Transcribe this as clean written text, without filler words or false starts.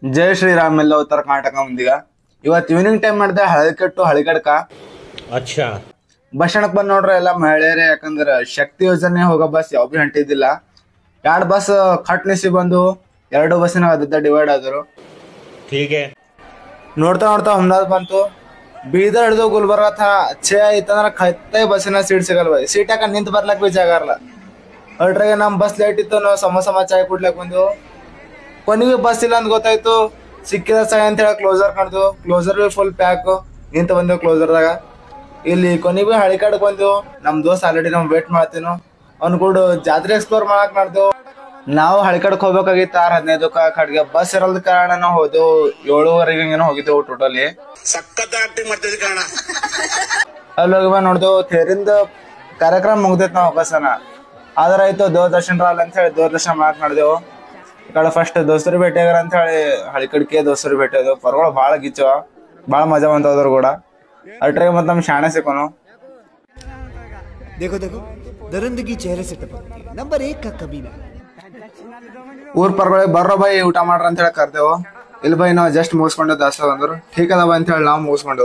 ಜೈ ಶ್ರೀರಾಮ್ ಎಲ್ಲ ಉತ್ತರ ಕರ್ನಾಟಕ ಮುಂದಿಗ ಇವತ್ತು ಈವ್ನಿಂಗ್ ಟೈಮ್ ಮಾಡಿದೆ ಹಳಕಟ್ಟು ಹಳಿಗಡ್ಕ अच्छा ಬಸ್ ಸ್ಟ್ಯಾಂಡ್ ಬಂದ್ ನೋಡ್ರಿ ಎಲ್ಲ ಮಹಿಳೆಯರೇ. ಯಾಕಂದ್ರ ಶಕ್ತಿ ಯೋಜನೆ ಹೋಗೋ ಬಸ್ ಯಾವ ಭೀ ಹೊಂಟಿದ್ದಿಲ್ಲ. ಎರಡು ಬಸ್ ಕಟ್ ನಿಸಿ ಬಂದು ಎರಡು ಬಸ್ಸಿನ ಅದ ಡಿವೈಡ್ ಆದ್ರು. ठीक है ನೋಡ್ತಾ ನೋಡ್ತಾ ಹುಮ್ನಾದ್ ಬಂತು. ಬೀದರ್ ಹಿಡಿದು ಗುಲ್ಬರ್ಗ ಛೇ ಐತಂದ್ರ ಕತ್ತೆ ಬಸ್ಸಿನ ಸೀಟ್ ಸಿಗಲ್ ಬೈ. ಸೀಟ್ ಯಾಕ ನಿಂತ ಬರ್ಲಕ್ ಬಿ ಜಾಗ ಇರಲ್ಲ. ಅಲ್ಟ್ರಾಗೆ ನಮ್ ಬಸ್ ಲೇಟ್ ಇತ್ತು, ನಾವು ಸಮೋಸ ಚಾಯ್ ಕುಡ್ಲಕ್ ಬಂದು ಕೊನೆಗೆ ಬಸ್ ಇಲ್ಲ ಅಂತ ಗೊತ್ತಾಯ್ತು. ಸಿಕ್ಕಿದ ಚಾಯ್ ಅಂತ ಹೇಳಿ ಕ್ಲೋಸರ್ ಕಾಣ್ದು. ಕ್ಲೋಸರ್ ಬಿ ಫುಲ್ ಪ್ಯಾಕ್ ನಿಂತ ಬಂದೆವು ಕ್ಲೋಸರ್ದಾಗ. ಇಲ್ಲಿ ಕೊನೆಗೆ ಹಳಿ ಕಡೆಗೆ ಬಂದೆವು. ನಮ್ ದೋಸ್ತ್ ಆಲ್ರೆಡಿ ನಾವು ವೇಟ್ ಮಾಡ್ತೀವಿ. ಅವ್ನು ಕೂಡ ಜಾತ್ರೆ ಎಕ್ಸ್ಪ್ಲೋರ್ ಮಾಡಕ್ ಮಾಡ್ದೆವು. ನಾವು ಹಳಿ ಕಡೆಗೆ ಹೋಗ್ಬೇಕಾಗಿತ್ತು 6:15 ಕಡೆಗೆ ಬಸ್ ಇರಲ್ದ ಕಾರಣ ನಾವು ಹೋದೆವು 7:15 ಏನೋ ಹೋಗಿದ್ದೆವು ಟೋಟಲಿ. ಅಲ್ಲಿ ಹೋಗಿ ನೋಡ್ದೆವು ಥೇರಿಂದ ಕಾರ್ಯಕ್ರಮ ಮುಗ್ದೈತ್ ನಾವು ಬಸ್ಸನ. ಆದ್ರ ಆಯ್ತು ದೇವ್ರ ದರ್ಶನ ರಾಲ್ ಅಂತ ಹೇಳಿ ದೇವ್ರ ದರ್ಶನ ಮಾಡಕ್ ಮಾಡಿದೆವು. ಈ ಕಡೆ ಫಸ್ಟ್ ದೋಸ್ತರು ಭೇಟಿ ಆಗ್ಯಾರ ಅಂತ ಹೇಳಿ ಹಳಿ ಕಡ್ಕೆ ದೋಸ್ತರು ಭೇಟಿ ಆದವು. ಪರ್ಗಳು ಭಾಳ ಗಿಚ್ಚವ, ಭಾಳ ಮಜಾ ಬಂತ ಅದ್ರ ಕೂಡ. ಅಲ್ಟ್ರಾಗೆ ಮತ್ತೆ ನಮ್ ಶಾಣೆ ಸಿಕ್ಕೋನು. देखो देखो दरिंदगी चेहरे से टपकती है, नंबर 1 का कमीना। ಊರ್ ಪರ್ಗಳಿಗೆ ಬರ್ರೋ ಬೈ ಊಟ ಮಾಡ್ರ ಅಂತ ಹೇಳಿ ಕರ್ದೇವು. ಇಲ್ಲಿ ಬೈ ನಾವು ಜಸ್ಟ್ ಮುಗಿಸ್ಕೊಂಡೆ ದಾಸ ಬಂದ್ರು. ಠೀಕ್ ಅದ ಬೈ ಅಂತ ಹೇಳಿ ನಾವು ಮುಗಿಸ್ಕೊಂಡೆವು.